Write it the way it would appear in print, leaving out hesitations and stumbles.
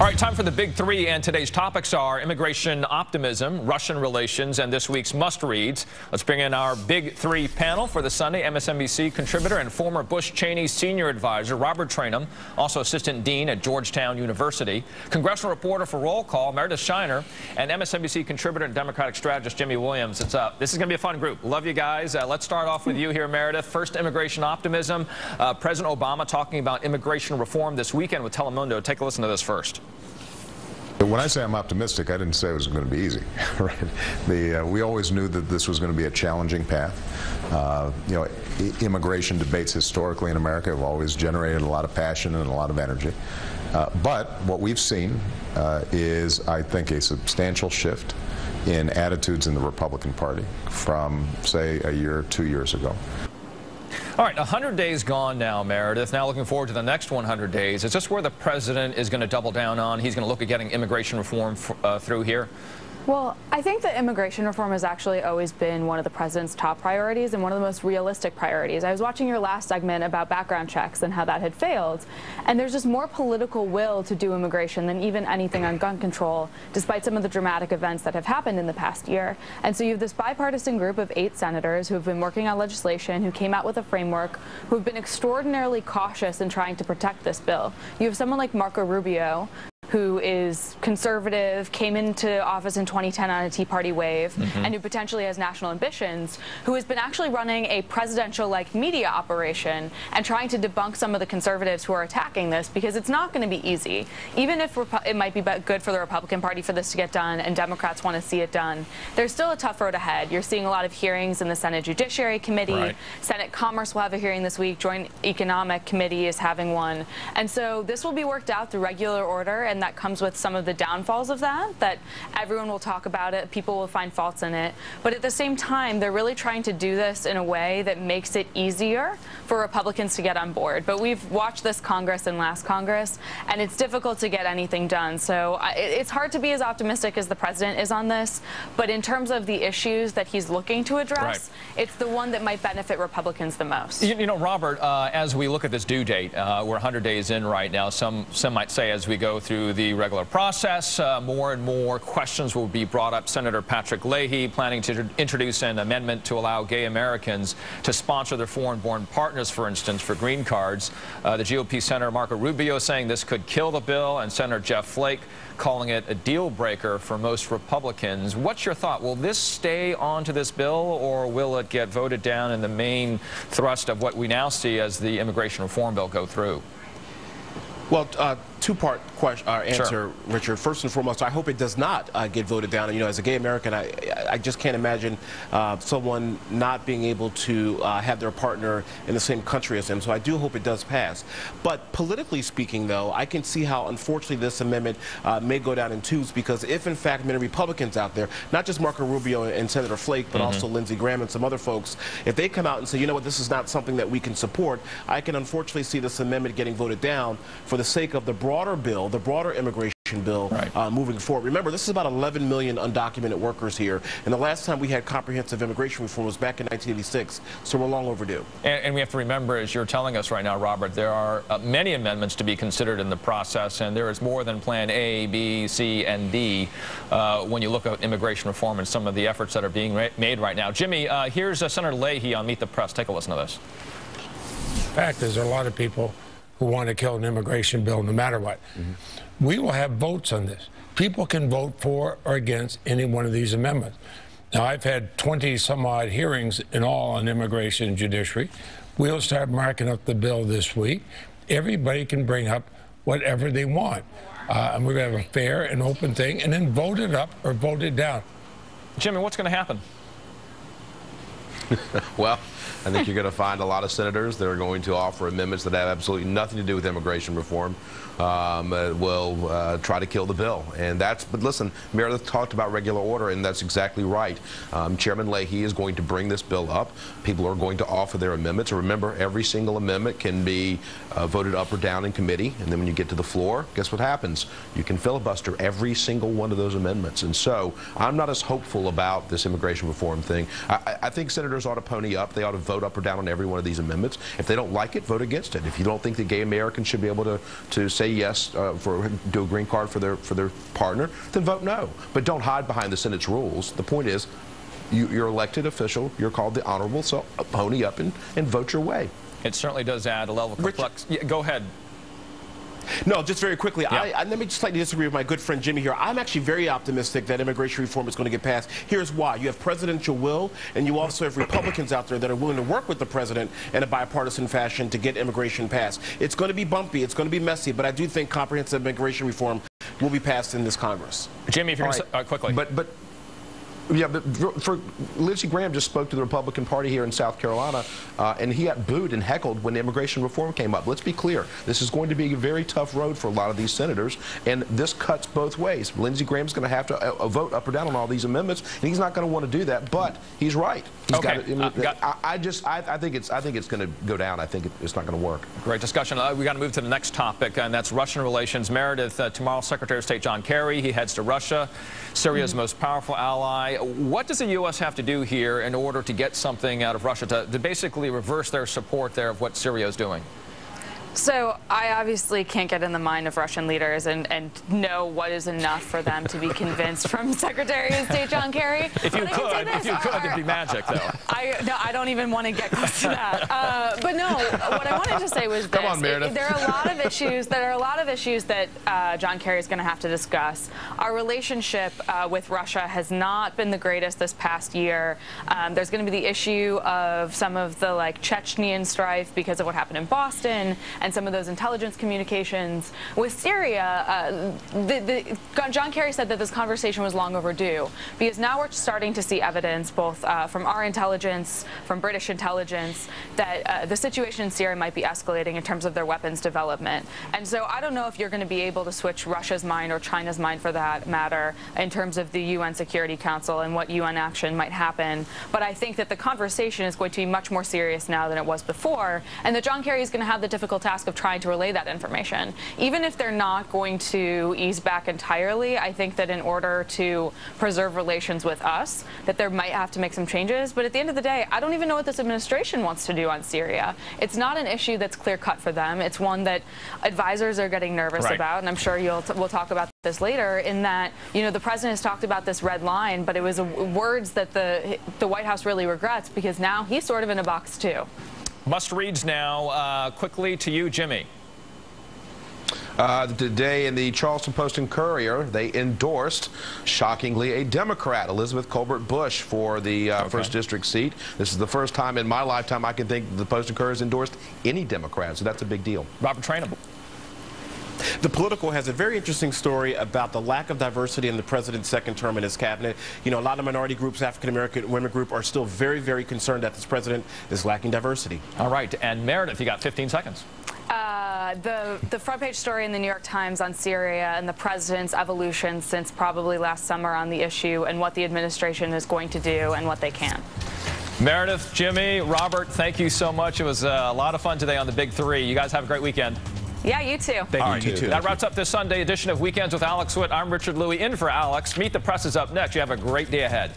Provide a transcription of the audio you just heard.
All right, time for the big three, and today's topics are immigration optimism, Russian relations, and this week's must-reads. Let's bring in our big three panel for the Sunday. MSNBC contributor and former Bush-Cheney senior advisor Robert Traynham, also assistant dean at Georgetown University, congressional reporter for Roll Call Meredith Shiner, and MSNBC contributor and Democratic strategist Jimmy Williams. This is going to be a fun group. Love you guys. Let's start off with you here, Meredith. First, immigration optimism. President Obama talking about immigration reform this weekend with Telemundo. Take a listen to this first. When I say I'm optimistic, I didn't say it was going to be easy. Right? We always knew that this was going to be a challenging path. Immigration debates historically in America have always generated a lot of passion and a lot of energy. But what we've seen is, I think, a substantial shift in attitudes in the Republican Party from, say, a year or 2 years ago. All right, 100 days gone now, Meredith. Now looking forward to the next 100 days. Is this where the president is going to double down on? He's going to look at getting immigration reform through here? Well, I think that immigration reform has actually always been one of the president's top priorities and one of the most realistic priorities. I was watching your last segment about background checks and how that had failed, and there's just more political will to do immigration than even anything on gun control, despite some of the dramatic events that have happened in the past year. And so you have this bipartisan group of 8 senators who have been working on legislation, who came out with a framework, who have been extraordinarily cautious in trying to protect this bill. You have someone like Marco Rubio, who is conservative, came into office in 2010 on a Tea Party wave, and who potentially has national ambitions, who has been actually running a presidential-like media operation and trying to debunk some of the conservatives who are attacking this, because it's not going to be easy. Even if it might be good for the Republican Party for this to get done and Democrats want to see it done, there's still a tough road ahead. You're seeing a lot of hearings in the Senate Judiciary Committee. Right. Senate Commerce will have a hearing this week. Joint Economic Committee is having one. And so this will be worked out through regular order, and that comes with some of the downfalls of that everyone will talk about it, people will find faults in it, but at the same time they're really trying to do this in a way that makes it easier for Republicans to get on board. But we've watched this Congress and last Congress, and it's difficult to get anything done. So it's hard to be as optimistic as the president is on this, but in terms of the issues that he's looking to address, it's the one that might benefit Republicans the most. You know, Robert, as we look at this due date, we're 100 days in right now. Some might say as we go through the regular process, more and more questions will be brought up. Senator Patrick Leahy planning to introduce an amendment to allow gay Americans to sponsor their foreign-born partners, for instance, for green cards. The GOP Senator Marco Rubio saying this could kill the bill, and Senator Jeff Flake calling it a deal breaker for most Republicans. What's your thought? Will this stay onto this bill, or will it get voted down and the main thrust of what we now see as the immigration reform bill go through? Well, two-part answer, Sure. Richard. First and foremost, I hope it does not get voted down. And, you know, as a gay American, I just can't imagine someone not being able to have their partner in the same country as them. So I do hope it does pass. But politically speaking, though, I can see how, unfortunately, this amendment may go down in tubes, because if, in fact, many Republicans out there, not just Marco Rubio and Senator Flake, but also Lindsey Graham and some other folks, if they come out and say, you know what, this is not something that we can support, I can unfortunately see this amendment getting voted down for the sake of the broader bill, the broader immigration bill moving forward. Remember, this is about 11 million undocumented workers here, and the last time we had comprehensive immigration reform was back in 1986, so we're long overdue. And we have to remember, as you're telling us right now, Robert, there are many amendments to be considered in the process, and there is more than Plan A, B, C, and D when you look at immigration reform and some of the efforts that are being made right now. Jimmy, here's Senator Leahy on Meet the Press. Take a listen to this. The fact is, there are a lot of people who want to kill an immigration bill no matter what. We will have votes on this. People can vote for or against any one of these amendments. Now, I've had 20-some-odd hearings in all on immigration and judiciary. We'll start marking up the bill this week. Everybody can bring up whatever they want. And we're going to have a fair and open thing, and then vote it up or vote it down. Jimmy, what's going to happen? Well, I think you're going to find a lot of senators that are going to offer amendments that have absolutely nothing to do with immigration reform. Will try to kill the bill. And but listen, Meredith talked about regular order, and that's exactly right. Chairman Leahy is going to bring this bill up. People are going to offer their amendments. Remember, every single amendment can be voted up or down in committee, and then when you get to the floor, guess what happens? You can filibuster every single one of those amendments. And so I'm not as hopeful about this immigration reform thing. I think Senators senators ought to pony up. They ought to vote up or down on every one of these amendments. If they don't like it, vote against it. If you don't think that gay Americans should be able to say yes do a green card for their partner, then vote no. But don't hide behind the Senate's rules. The point is, you're elected official. You're called the honorable. So pony up and vote your way. It certainly does add a level of complex. Yeah, go ahead. No, just very quickly, yeah. Let me just slightly disagree with my good friend Jimmy here. I'm actually very optimistic that immigration reform is going to get passed. Here's why. You have presidential will, and you also have Republicans out there that are willing to work with the president in a bipartisan fashion to get immigration passed. It's going to be bumpy, it's going to be messy, but I do think comprehensive immigration reform will be passed in this Congress. Jimmy, if you're going to quickly. Yeah, but for Lindsey Graham just spoke to the Republican Party here in South Carolina, and he got booed and heckled when immigration reform came up. Let's be clear. This is going to be a very tough road for a lot of these senators, and this cuts both ways. Lindsey Graham's going to have to vote up or down on all these amendments, and he's not going to want to do that, but he's right. He's I think it's going to go down. I think it's not going to work. Great discussion. We got to move to the next topic, and that's Russian relations. Meredith, tomorrow, Secretary of State John Kerry, he heads to Russia, Syria's most powerful ally. What does the U.S. have to do here in order to get something out of Russia to basically reverse their support there of what Syria is doing? So I obviously can't get in the mind of Russian leaders and know what is enough for them to be convinced from Secretary of State John Kerry. If you could, it'd be magic, though. No, I don't even want to get close to that. But no, what I wanted to say was this. Come on, Meredith. There are a lot of issues that John Kerry is going to have to discuss. Our relationship with Russia has not been the greatest this past year. There's going to be the issue of some of the Chechenian strife because of what happened in Boston, and some of those intelligence communications. With Syria, John Kerry said that this conversation was long overdue, because now we're starting to see evidence, both from our intelligence, from British intelligence, that the situation in Syria might be escalating in terms of their weapons development. And so I don't know if you're going to be able to switch Russia's mind, or China's mind for that matter, in terms of the UN Security Council and what UN action might happen. But I think that the conversation is going to be much more serious now than it was before, and that John Kerry is going to have the difficult task of trying to relay that information. Even if they're not going to ease back entirely, I think that in order to preserve relations with us, that there might have to make some changes. But at the end of the day, I don't even know what this administration wants to do on Syria. It's not an issue that's clear-cut for them. It's one that advisors are getting nervous about, and I'm sure we'll talk about this later, in that, the president has talked about this red line, but it was words that the White House really regrets, because now he's sort of in a box too. Must-reads now. Quickly to you, Jimmy. Today in the Charleston Post and Courier, they endorsed, shockingly, a Democrat, Elizabeth Colbert Bush, for the 1st District seat. This is the first time in my lifetime I can think the Post and Courier has endorsed any Democrat, so that's a big deal. Robert Trainum. The Political has a very interesting story about the lack of diversity in the president's second term in his cabinet. A lot of minority groups, African-American women group, are still very, very concerned that this president is lacking diversity. All right, and Meredith, you got 15 seconds. The front page story in the New York Times on Syria and the president's evolution since probably last summer on the issue, and what the administration is going to do and what they can. Meredith, Jimmy, Robert, thank you so much. It was a lot of fun today on the Big Three. You guys have a great weekend. Yeah, you too. Thank you too. That wraps up this Sunday edition of Weekends with Alex Witt. I'm Richard Louie, in for Alex. Meet the Press is up next. You have a great day ahead.